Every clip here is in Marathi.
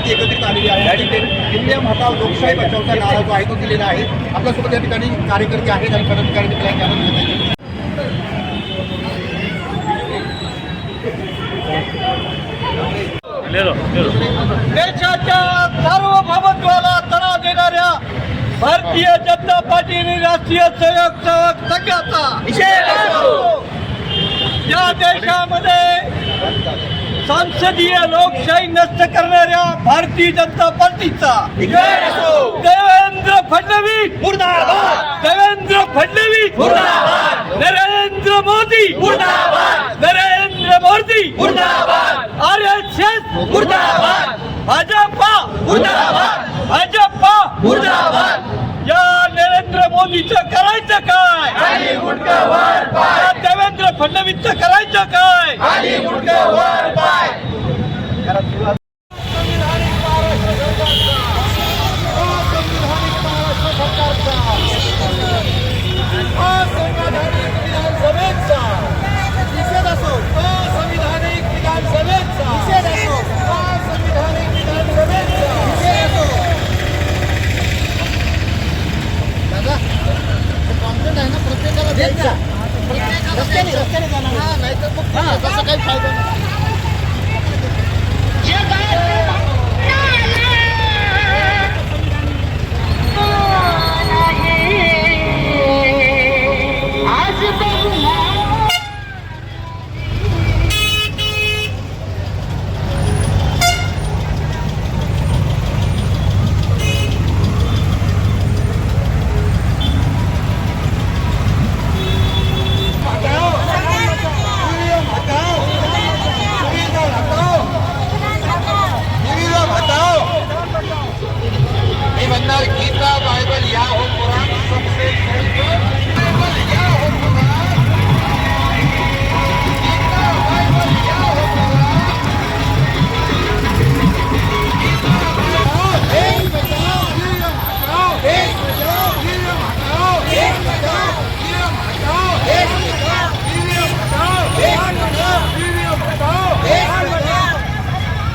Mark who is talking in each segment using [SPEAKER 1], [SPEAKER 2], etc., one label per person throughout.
[SPEAKER 1] ती एकत्रित आलेली आहे आणि ते ईव्हीएम हटाव लोकशाही बचावचा नारा जो आहे तो दिलेला आहे। आपल्यासोबत या ठिकाणी कार्यकर्ते आहेत आणि पदाधिकारी देखील आहेत, त्यामध्ये
[SPEAKER 2] देशाच्या सार्वभौमत्वाला तडा देणाऱ्या भारतीय जनता पार्टी आणि राष्ट्रीय स्वयंसेवक संघाचा या देशामध्ये संसदीय लोकशाही नष्ट करणाऱ्या भारतीय जनता पार्टीचा देवेंद्र फडणवीस मुर्दाबाद, देवेंद्र फडणवीस मुर्दाबाद, नरेंद्र मोदी मुर्दाबाद, नरेंद्र मोदी मुर्दाबाद, RSS मुर्दाबाद, भाजपा मुर्दाबाद, भाजपा मुर्दाबाद। या नरेंद्र मोदीचं करायचं काय? या देवेंद्र फडणवीसचं करायचं काय?
[SPEAKER 1] तसं काही फायदा नाही। गीता बाइबल या हो कुरान सबसे बाइबल या हो कुरान, गीता बाइबल या हो कुरान, एक बचाओ एक बचाओ एक बचाओ एक बचाओ एक बचाओ।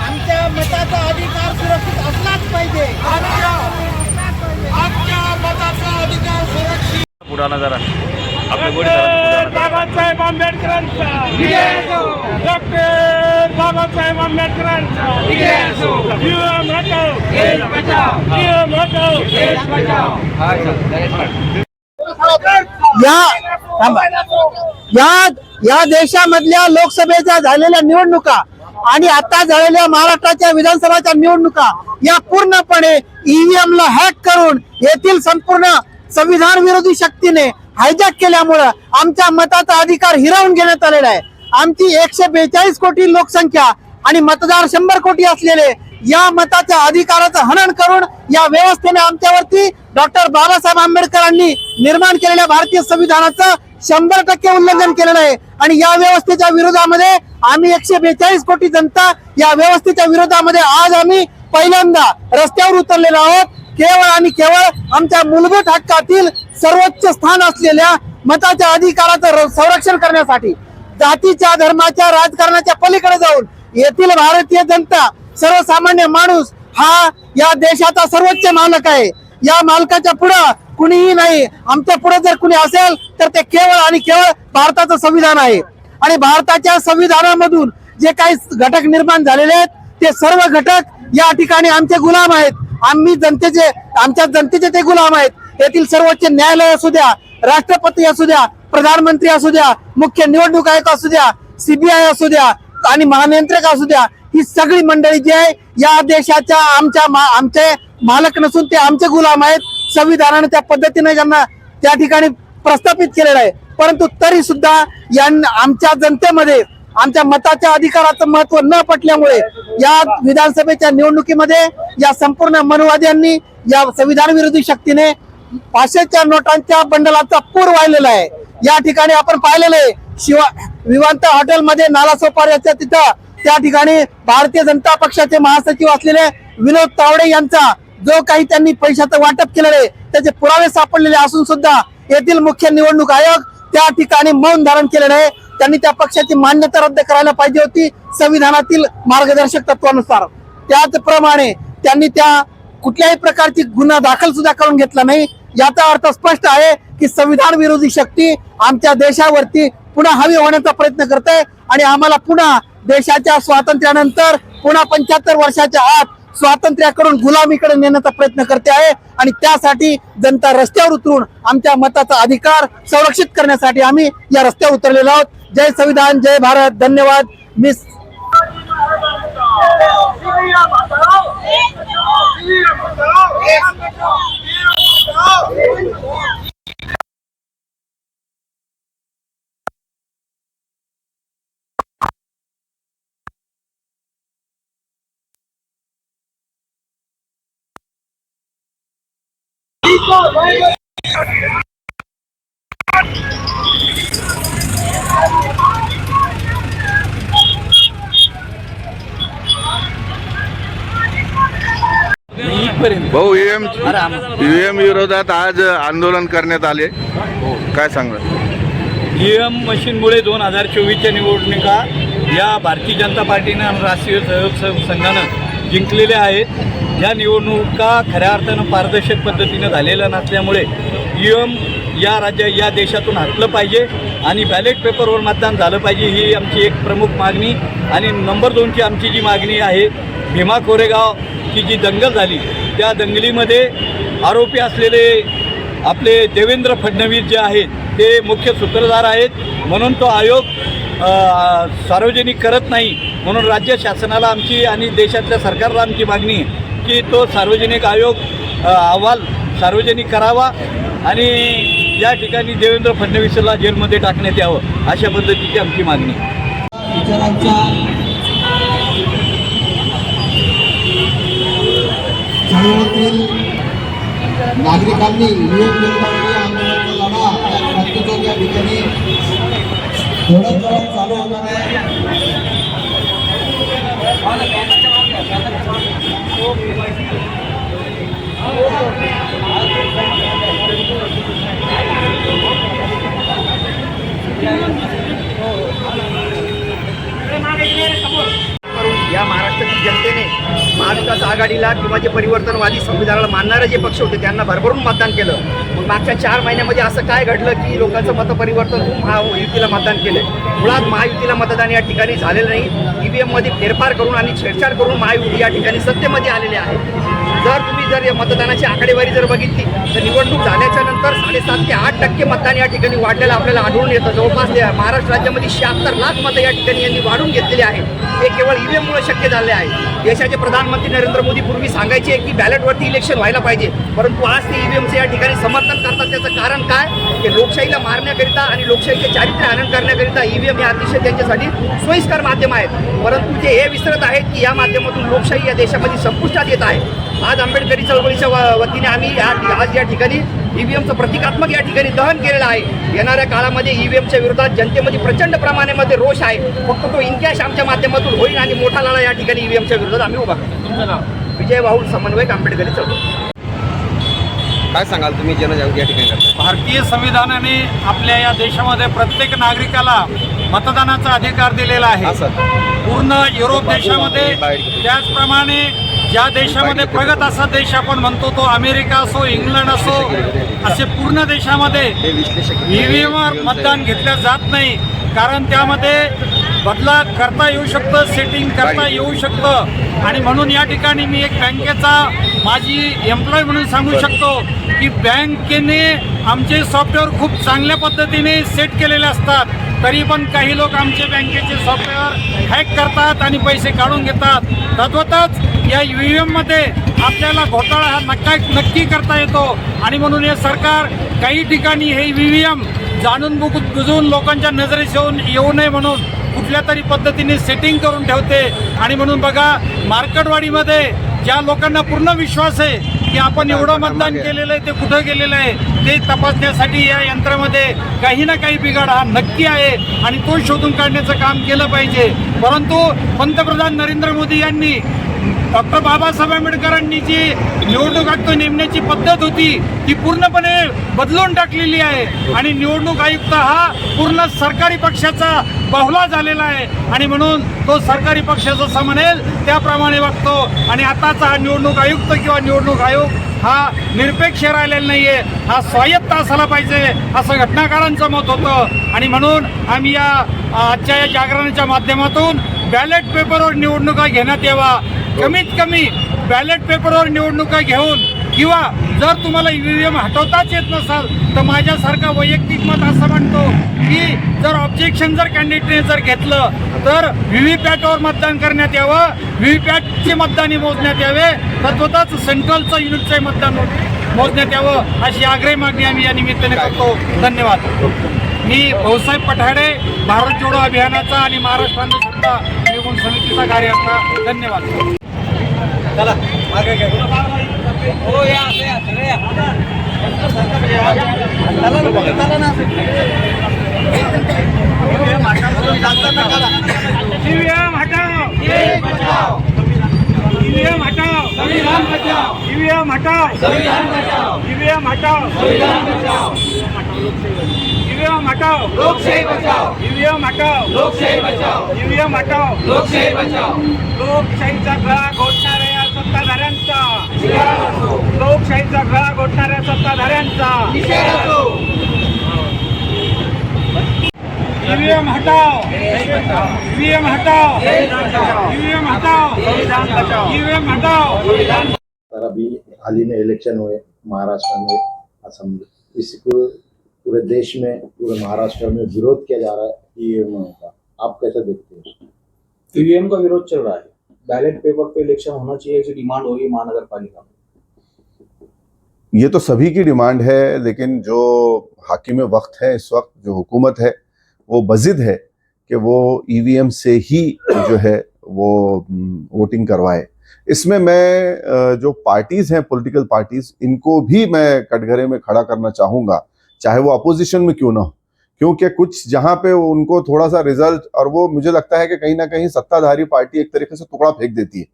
[SPEAKER 1] आमच्या मताचा अधिकार सुरक्षित असलाच पाहिजे।
[SPEAKER 3] पुढाणा जरा आपल्या गोडी
[SPEAKER 2] बाबासाहेब आंबेडकरांचा, डॉक्टर बाबासाहेब आंबेडकरांचा जीवन हटाओ देश बचाओ, जीवन हटाओ देश बचाओ।
[SPEAKER 4] या देशामधल्या लोकसभेच्या झालेल्या निवडणुका आणि आता झालेल्या महाराष्ट्राच्या विधानसभाच्या निवडणुका या पूर्णपणे ईव्हीएम ला हॅक करून येथील संपूर्ण संविधान विरोधी शक्तीने हायजॅक केल्यामुळे आमच्या मताचा अधिकार हिरावून घेण्यात आलेला आहे। आमची 142 कोटी लोकसंख्या आणि मतदार 100 कोटी असलेले या मताच्या अधिकाराचं हनन करून या व्यवस्थेने आमच्यावरती डॉक्टर बाबासाहेब आंबेडकरांनी निर्माण केलेल्या भारतीय संविधानाचं 100% उल्लंघन केलेलं आहे आणि या व्यवस्थेच्या विरोधामध्ये आम्ही 142 कोटी जनता या व्यवस्थेच्या विरोधामध्ये आज आम्ही पहिल्यांदा रस्त्यावर उतरलेलो आहोत। केवळ आणि केवळ आमच्या मूलभूत हक्कातील सर्वोच्च स्थान असलेल्या मताच्या अधिकाराचं संरक्षण करण्यासाठी जातीच्या धर्माच्या राजकारणाच्या पलीकडे जाऊन येथील भारतीय जनता सर्वसामान्य माणूस हा या देशाचा सर्वोच्च मालक आहे। या मालकाच्या पुढे कुणीही नाही। आमच्या पुढे जर कुणी असेल तर ते केवळ आणि केवळ भारताचं संविधान आहे आणि भारताच्या संविधानामधून जे काही घटक निर्माण झालेले आहेत ते सर्व घटक या ठिकाणी आमचे गुलाम आहेत। आम्ही आमच्या जनतेचे ते गुलाम आहेत। येथील सर्वोच्च न्यायालय असू द्या, राष्ट्रपती असू द्या, प्रधानमंत्री असू द्या, मुख्य निवडणूक आयोग असू द्या, CBI असू द्या आणि महानियंत्रक असू द्या, ही सगळी मंडळी जी आहे या देशाच्या आमचे मालक नसून ते आमचे गुलाम आहेत। संविधानाने त्या पद्धतीने त्यांना त्या ठिकाणी प्रस्थापित केलेलं आहे, परंतु तरी सुद्धा आमच्या जनतेमध्ये आमच्या मताच्या अधिकाराचं महत्व न पटल्यामुळे या विधानसभेच्या निवडणुकीमध्ये या संपूर्ण मनुवाद्यांनी या संविधान विरोधी शक्तीने 500च्या नोटांच्या बंडलाचा पूर वाहिलेला आहे। या ठिकाणी आपण पाहिलेलं आहे विवांत हॉटेलमध्ये नालासोपाऱ्याच्या तिथं त्या ठिकाणी भारतीय जनता पक्षाचे महासचिव असलेले विनोद तावडे यांचा जो काही त्यांनी पैशाचं वाटप केलेलं आहे त्याचे पुरावे सापडलेले असून सुद्धा येथील मुख्य निवडणूक आयोग त्या ठिकाणी मौन धारण केलेलं आहे। त्यांनी त्या पक्षाची मान्यता रद्द करायला पाहिजे होती संविधानातील मार्गदर्शक तत्वानुसार। त्याचप्रमाणे त्यांनी त्या कुठल्याही प्रकारची गुन्हा दाखल सुद्धा करून घेतला नाही. याचा अर्थ स्पष्ट आहे की संविधान विरोधी शक्ती आमच्या देशावरती पुन्हा हवी होण्याचा प्रयत्न करते आणि आम्हाला पुन्हा देशाच्या स्वातंत्र्यानंतर पुन्हा 75 वर्षाच्या आत स्वातंत्र्याकडून गुलामीकडे नेण्याचा प्रयत्न करते आहे. आणि त्यासाठी जनता रस्त्यावर उतरून आमच्या मताचा अधिकार संरक्षित करण्यासाठी आम्ही या रस्त्यावर उतरलेलो आहोत. जय संविधान, जय भारत. धन्यवाद. मिस
[SPEAKER 5] भाऊ ईव्हीएम विरोधात आज आंदोलन करण्यात आले, काय सांगणार?
[SPEAKER 2] ईव्हीएम मशीनमुळे 2024च्या निवडणुका या भारतीय जनता पार्टीनं आणि राष्ट्रीय सहयोग संघानं जिंकलेल्या आहेत. या निवडणुका खऱ्या अर्थानं पारदर्शक पद्धतीनं झालेल्या नसल्यामुळे ईव्हीएम या देशातून हटलं पाहिजे आणि बॅलेट पेपरवर मतदान झालं पाहिजे, ही आमची एक प्रमुख मागणी. आणि नंबर 2ची आमची जी मागणी आहे, भीमा कोरेगाव की जी दंगल झाली त्या दंगलीमध्ये आरोपी असलेले आपले देवेंद्र फडणवीस जे आहेत ते मुख्य सूत्रधार आहेत, म्हणून तो आयोग सार्वजनिक करत नाही. म्हणून राज्य शासनाला आमची आणि देशातल्या सरकारला आमची मागणी आहे की तो सार्वजनिक आयोग अहवाल सार्वजनिक करावा आणि या ठिकाणी देवेंद्र फडणवीसला जेलमध्ये टाकण्यात यावं, अशा पद्धतीची आमची मागणी.
[SPEAKER 1] चळवळीतील नागरिकांनी ईव्हीएम विरोधामध्ये आंदोलनाचा लढा प्रत्येक या ठिकाणी थोड्या वेळात चालू होणार आहे.
[SPEAKER 6] या महाराष्ट्रातील जनतेने महाविकास आघाडीला किंवा जे परिवर्तनवादी संविधानाला मानणारे जे पक्ष होते त्यांना भरभरून मतदान केलं. मग मागच्या 4 महिन्यामध्ये असं काय घडलं की लोकांचं मतपरिवर्तन होऊन महायुतीला मतदान केलं? मुळात महायुतीला मतदान या ठिकाणी झालेलं नाही. ईव्हीएममध्ये फेरफार करून आणि छेडछाड करून महायुती या ठिकाणी सत्तेमध्ये आलेले आहे. जर या मतदानाची आकडेवारी जर बघितली तर निवडणूक झाल्याच्या नंतर 7.5 ते 8% मतदान या ठिकाणी वाढलेलं आपल्याला आढळून येतं. जवळपास महाराष्ट्र राज्यामध्ये 76 लाख मतं या ठिकाणी यांनी वाढून घेतलेली आहेत. हे केवळ ईव्हीएममुळे शक्य झाले आहे. देशाचे प्रधानमंत्री नरेंद्र मोदी पूर्वी सांगायचे की बॅलेटवरती इलेक्शन व्हायला पाहिजे, परंतु आज ते ईव्हीएमचे या ठिकाणी समर्थन करतात. त्याचं कारण काय की लोकशाहीला मारण्याकरिता आणि लोकशाहीचे चारित्र्य हनन करण्याकरिता ईव्हीएम हे अतिशय त्यांच्यासाठी सोयीस्कर माध्यम आहेत. परंतु ते हे विसरत आहेत की या माध्यमातून लोकशाही या देशामध्ये संपुष्टात येत आहे. आज आंबेडकरी चळवळीच्या वतीने आम्ही आज या ठिकाणी ईव्हीएमचं प्रतिकात्मक या ठिकाणी दहन केलेलं आहे. येणाऱ्या काळामध्ये ईव्हीएमच्या विरोधात जनतेमध्ये प्रचंड प्रमाणामध्ये रोष आहे. फक्त तो इनकॅश आमच्या माध्यमातून होईल आणि मोठा लढा या ठिकाणी ईव्हीएमच्या विरोधात आम्ही उभा करतो. विजय वाहुल, समन्वयक, आंबेडकरी चळवळ.
[SPEAKER 5] काय सांगाल तुम्ही जनजागृती या ठिकाणी करता?
[SPEAKER 2] भारतीय संविधानाने आपल्या या देशामध्ये प्रत्येक नागरिकाला मतदानाचा अधिकार दिलेला आहे. पूर्ण युरोप देशामध्ये, त्याचप्रमाणे ज्या देशामध्ये प्रगत असा देश आपण म्हणतो तो अमेरिका असो, इंग्लंड असो, असे पूर्ण देशामध्ये ईव्हीएमवर मतदान घेतलं जात नाही. कारण त्यामध्ये बदला करता येऊ शकतं, सेटिंग करता येऊ शकतं. आणि म्हणून या ठिकाणी मी एक बँकेचा माझी एम्प्लॉय म्हणून सांगू शकतो की बँकेने आमचे सॉफ्टवेअर खूप चांगल्या पद्धतीने सेट केलेले असतात, तरी पण काही लोक आमचे बँकेचे सॉफ्टवेअर हॅक करतात आणि पैसे काढून घेतात. तद्वतच या ईव्हीएममध्ये आपल्याला घोटाळा हा नक्की करता येतो. आणि म्हणून हे सरकार काही ठिकाणी हे ईव्हीएम जाणून बुजून लोकांच्या नजरेस येऊ नये म्हणून कुठल्या तरी पद्धतीने सेटिंग करून ठेवते. आणि म्हणून बघा, मार्केटवाडीमध्ये ज्या लोकांना पूर्ण विश्वास आहे की आपण एवढं मतदान केलेलं आहे ते कुठं गेलेलं आहे ते तपासण्यासाठी या यंत्रामध्ये काही ना काही बिघाड हा नक्की आहे आणि तो शोधून काढण्याचं काम केलं पाहिजे. परंतु पंतप्रधान नरेंद्र मोदी यांनी डॉक्टर बाबासाहेब आंबेडकरांनी जी निवडणूक आयुक्त नेमण्याची पद्धत होती ती पूर्णपणे बदलून टाकलेली आहे आणि निवडणूक आयुक्त हा पूर्ण सरकारी पक्षाचा बाहुला झालेला आहे आणि म्हणून तो सरकारी पक्ष जसं म्हणेल त्याप्रमाणे वागतो आणि आताचा हा निवडणूक आयुक्त किंवा निवडणूक आयोग हा निरपेक्ष राहिलेला नाहीये, हा स्वायत्त असला पाहिजे असं घटनाकारांचं मत होतं आणि म्हणून आम्ही या आजच्या या जागरणाच्या माध्यमातून बॅलेट पेपरवर निवडणुका घेण्यात यावा, कमीत कमी बॅलेट पेपरवर निवडणुका घेऊन किंवा जर तुम्हाला EVM हटवताच येत नसाल तर माझ्यासारखा वैयक्तिक मत असं म्हणतो की जर ऑब्जेक्शन जर कॅन्डिडेटने जर घेतलं तर व्हीव्हीपॅटवर मतदान करण्यात यावं, व्हीव्हीपॅटचे मतदानी मोजण्यात यावे, तत्वतच सेंट्रलचं युनिटचं मतदान मोजण्यात यावं अशी आग्रही मागणी आम्ही या निमित्ताने करतो. धन्यवाद. मी भाऊसाहेब पठाडे, भारत जोडो अभियानाचा आणि महाराष्ट्र अंधश्रद्धा निर्मूलन समितीचा कार्यकर्ता. धन्यवाद.
[SPEAKER 1] चला मागे घ्या.
[SPEAKER 2] EVM हटाओ, EVM हटाओ, EVM हटाओ, EVM हटाओ, EVM हटाओ, लोकशाही बचाओ, EVM हटाओ, लोकशाही बचाओ, EVM हटाओ, लोकशाही बचाओ. लोकशाहीचा गळा घोटणाऱ्या सत्ताधाऱ्यांचा, लोकशाहीचा गळा घोटणाऱ्या सत्ताधाऱ्यांचा EVM हटाओ, EVM हटाओ, EVM हटाओ, EVM हटाओ.
[SPEAKER 7] सर अभी हाल ही में इलेक्शन हुए महाराष्ट्र में असेंबली, इसको पूरे देश में पूरे महाराष्ट्र में विरोध किया जा रहा है ईवीएम का, आप कैसे देखते हैं?
[SPEAKER 8] ईवीएम का विरोध चल रहा है, बैलेट पेपर पे इलेक्शन होना चाहिए ऐसी डिमांड हो रही है महानगर पालिका में.
[SPEAKER 9] ये तो सभी की डिमांड है, लेकिन जो हाकिम वक्त है इस वक्त, जो हुकूमत है वो बजिद है कि वो ईवीएम से ही जो है वो वोटिंग करवाए. इसमें मैं जो पार्टीज हैं, पॉलिटिकल पार्टीज, इनको भी मैं कटघरे में खड़ा करना चाहूँगा, चाहे वो अपोजिशन में क्यों ना हो, क्योंकि कुछ जहाँ पे उनको थोड़ा सा रिजल्ट, और वो मुझे लगता है कि कहीं ना कहीं सत्ताधारी पार्टी एक तरीके से टुकड़ा फेंक देती है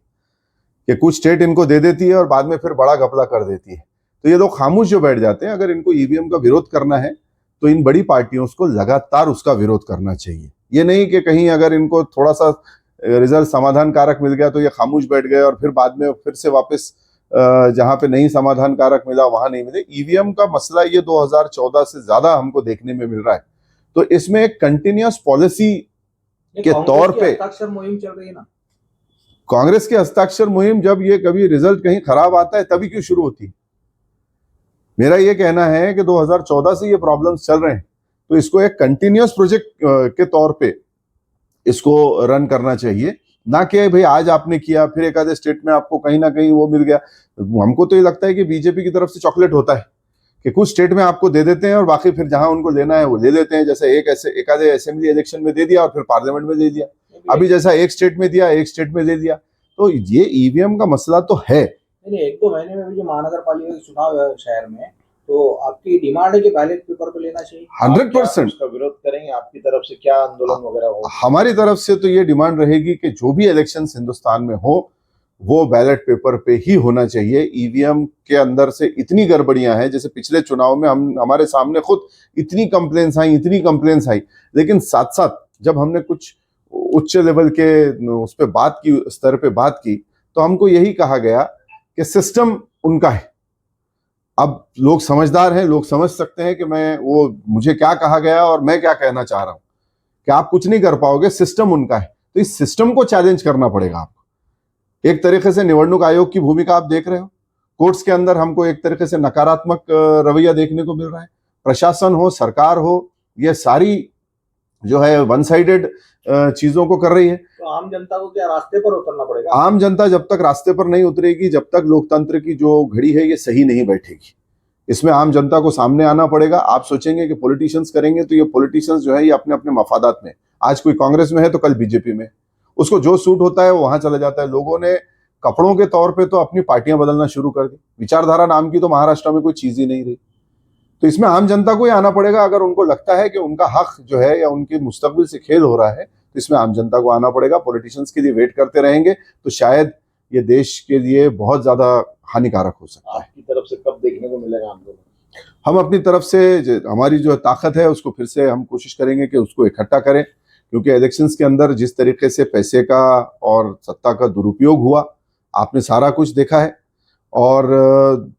[SPEAKER 9] कि कुछ स्टेट इनको दे देती है और बाद में फिर बड़ा घपला कर देती है. तो ये लोग खामोश जो बैठ जाते हैं. अगर इनको ईवीएम का विरोध करना है तो इन बड़ी पार्टियों को लगातार उसका विरोध करना चाहिए. ये नहीं कि कहीं अगर इनको थोड़ा सा रिजल्ट समाधान कारक मिल गया तो ये खामोश बैठ गए और फिर बाद में फिर से वापस जहां पे नहीं समाधान कारक मिला वहां नहीं मिले. ईवीएम का मसला ये 2014 से ज्यादा हमको देखने में मिल रहा है. तो इसमें एक कंटिन्यूअस पॉलिसी के तौर पे
[SPEAKER 8] हस्ताक्षर मुहिम चल रही है ना,
[SPEAKER 9] कांग्रेस की हस्ताक्षर मुहिम, जब ये कभी रिजल्ट कहीं खराब आता है तभी क्यों शुरू होती है? मेरा ये कहना है कि 2014 से ये प्रॉब्लम्स चल रहे हैं, तो इसको एक कंटिन्यूअस प्रोजेक्ट के तौर पे इसको रन करना चाहिए, ना कि भाई आज आपने किया फिर एक आधे स्टेट में आपको कहीं ना कहीं वो मिल गया. हमको तो ये लगता है कि बीजेपी की तरफ से चॉकलेट होता है कि कुछ स्टेट में आपको दे देते हैं और बाकी फिर जहां उनको लेना है वो ले लेते हैं. जैसे एक आधे असेंबली इलेक्शन में दे दिया और फिर पार्लियामेंट में दे दिया. अभी जैसा एक स्टेट में दिया, एक स्टेट में दे दिया. तो ये ईवीएम का मसला तो है.
[SPEAKER 8] नहीं, 1-2 महीने में भी जो महानगर पालिका के चुनाव है शहर में, तो आपकी डिमांड है कि बैलेट पेपर पे लेना चाहिए.
[SPEAKER 9] 100%
[SPEAKER 7] उसका विरोध करेंगे, आपकी तरफ से क्या आंदोलन वगैरह हो?
[SPEAKER 9] हमारी तरफ से तो ये डिमांड रहेगी कि जो भी इलेक्शन हिंदुस्तान में हो वो बैलेट पेपर पे ही होना चाहिए. ईवीएम के अंदर से इतनी गड़बड़ियां हैं, जैसे पिछले चुनाव में हमारे सामने खुद इतनी कंप्लेंट्स आई, लेकिन साथ साथ जब हमने कुछ उच्च लेवल के उस पे बात की, स्तर पे बात की, तो हमको यही कहा गया कि सिस्टम उनका है. अब लोग समझदार हैं, लोग समझ सकते हैं कि मुझे क्या कहा गया और मैं क्या कहना चाह रहा हूं, कि आप कुछ नहीं कर पाओगे, सिस्टम उनका है. तो इस सिस्टम को चैलेंज करना पड़ेगा आपको. एक तरीके से निवडणूक आयोग की भूमिका आप देख रहे हो, कोर्ट्स के अंदर हमको एक तरीके से नकारात्मक रवैया देखने को मिल रहा है. प्रशासन हो, सरकार हो, ये सारी जो है वन साइडेड चीजों को कर रही है.
[SPEAKER 8] तो आम जनता को क्या रास्ते पर उतरना पड़ेगा?
[SPEAKER 9] आम जनता जब तक रास्ते पर नहीं उतरेगी, जब तक लोकतंत्र की जो घड़ी है ये सही नहीं बैठेगी. इसमें आम जनता को सामने आना पड़ेगा. आप सोचेंगे कि पॉलिटिशियंस करेंगे, तो ये पॉलिटिशियंस जो है ये अपने अपने मफादात में, आज कोई कांग्रेस में है तो कल बीजेपी में, उसको जो सूट होता है वो वहां चला जाता है. लोगों ने कपड़ों के तौर पे तो अपनी पार्टियां बदलना शुरू कर दी. विचारधारा नाम की तो महाराष्ट्र में कोई चीज ही नहीं रही. तो इसमें आम जनता को ही आना पड़ेगा. अगर उनको लगता है कि उनका हक जो है या उनके मुस्तकबिल से खेल हो रहा है, तो इसमें आम जनता को आना पड़ेगा. पॉलिटिशियंस के लिए वेट करते रहेंगे तो शायद ये देश के लिए बहुत ज्यादा हानिकारक हो सकता है।
[SPEAKER 7] आपकी तरफ से कब देखने को मिलेगा आंदोलन?
[SPEAKER 9] हम अपनी तरफ से हमारी जो ताकत है उसको फिर से हम कोशिश करेंगे कि उसको इकट्ठा करें, क्योंकि इलेक्शंस के अंदर जिस तरीके से पैसे का और सत्ता का दुरुपयोग हुआ आपने सारा कुछ देखा है। और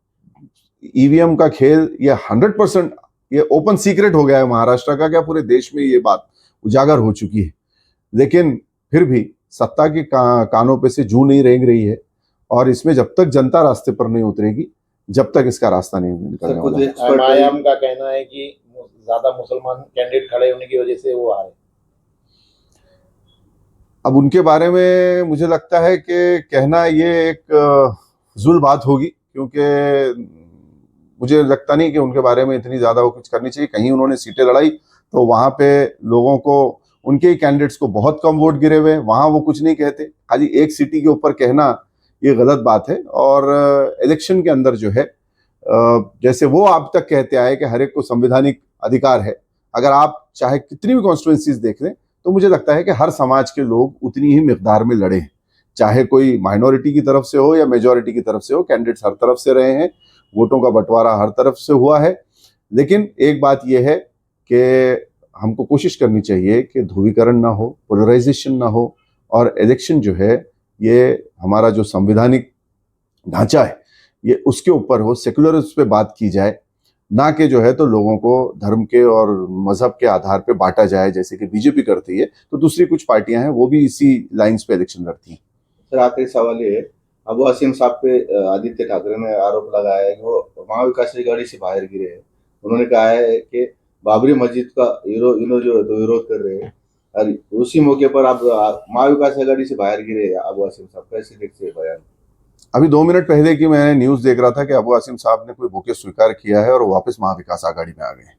[SPEAKER 9] ईवीएम का खेल ये 100% ये ओपन सीक्रेट हो गया है महाराष्ट्र का, क्या पूरे देश में ये बात उजागर हो चुकी है। लेकिन फिर भी सत्ता के कानों पे से जू नहीं रेंग रही है, और इसमें जब तक जनता रास्ते पर नहीं उतरेगी जब तक इसका रास्ता नहीं निकलने वाला है।
[SPEAKER 7] एमआईएम का कहना है कि ज्यादा मुसलमान कैंडिडेट खड़े होने की वजह से वो हारे।
[SPEAKER 9] अब उनके बारे में मुझे लगता है कि कहना ये एक फजूल बात होगी, क्योंकि मुझे लगता नहीं कि उनके बारे में इतनी ज्यादा वो कुछ करनी चाहिए। कहीं उन्होंने सीटें लड़ाई तो वहां पे लोगों को उनके ही कैंडिडेट्स को बहुत कम वोट गिरे हुए, वहां वो कुछ नहीं कहते। खाली एक सिटी के ऊपर कहना ये गलत बात है। और इलेक्शन के अंदर जो है जैसे वो अब तक कहते आए कि हर एक को संवैधानिक अधिकार है, अगर आप चाहे कितनी भी कॉन्स्टिट्यूंसीज देख लें तो मुझे लगता है कि हर समाज के लोग उतनी ही मिकदार में लड़े हैं, चाहे कोई माइनॉरिटी की तरफ से हो या मेजॉरिटी की तरफ से हो। कैंडिडेट्स हर तरफ से रहे हैं, वोटों का बंटवारा हर तरफ से हुआ है। लेकिन एक बात यह है कि हमको कोशिश करनी चाहिए कि ध्रुवीकरण ना हो, पोलराइजेशन ना हो, और इलेक्शन जो है ये हमारा जो संवैधानिक ढांचा है ये उसके ऊपर हो, सेकुलर उस पर बात की जाए, ना कि जो है तो लोगों को धर्म के और मजहब के आधार पे बांटा जाए जैसे कि बीजेपी करती है। तो दूसरी कुछ पार्टियां हैं वो भी इसी लाइंस पे इलेक्शन लड़ती हैं।
[SPEAKER 8] सर आखिरी सवाल ये है, अबू आसिम साहब पे आदित्य ठाकरे ने आरोप लगाया है कि वो महाविकास आघाड़ी से बाहर गिरे हैं। उन्होंने कहा है कि बाबरी मस्जिद का जो विरोध कर रहे हैं, और उसी मौके पर आप महाविकास आघाड़ी से बाहर गिरे अबू आसिम साहब, कैसे देखते हैं बयान?
[SPEAKER 9] अभी 2 मिनट पहले की मैंने न्यूज देख रहा था कि अबू आसिम साहब ने कोई बुके स्वीकार किया है और वो वापस महाविकास आघाड़ी में आ गए।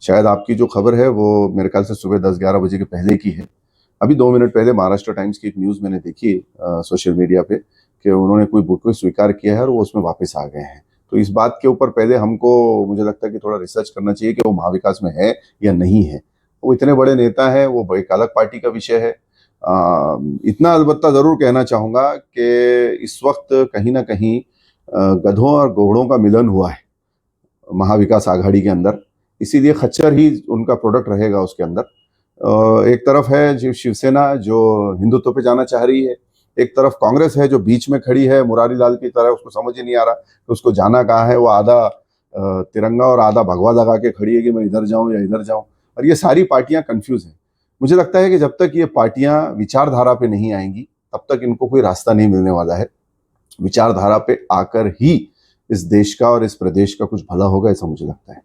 [SPEAKER 9] शायद आपकी जो खबर है वो मेरे ख्याल से सुबह 10-11 बजे के पहले की है। अभी 2 मिनट पहले महाराष्ट्र टाइम्स की एक न्यूज मैंने देखी सोशल मीडिया पे कि उन्होंने कोई बुके स्वीकार किया है और वो उसमें वापस आ गए हैं। तो इस बात के ऊपर पहले हमको मुझे लगता है कि थोड़ा रिसर्च करना चाहिए कि वो महाविकास में है या नहीं है। वो इतने बड़े नेता है, वो एक अलग पार्टी का विषय है। इतना अलबत्ता जरूर कहना चाहूंगा कि इस वक्त कहीं ना कहीं गधों और घोड़ों का मिलन हुआ है महाविकास आघाड़ी के अंदर, इसीलिए खच्चर ही उनका प्रोडक्ट रहेगा उसके अंदर। एक तरफ है जो शिवसेना जो हिंदुत्व पे जाना चाह रही है, एक तरफ कांग्रेस है जो बीच में खड़ी है मुरारी लाल की तरह, उसको समझ ही नहीं आ रहा कि उसको जाना कहाँ है। वो आधा तिरंगा और आधा भगवा लगा के खड़ी है कि मैं इधर जाऊं या इधर जाऊं, और ये सारी पार्टियां कंफ्यूज हैं। मुझे लगता है कि जब तक ये पार्टियां विचारधारा पे नहीं आएंगी तब तक इनको कोई रास्ता नहीं मिलने वाला है। विचारधारा पे आकर ही इस देश का और इस प्रदेश का कुछ भला होगा, ऐसा मुझे लगता है।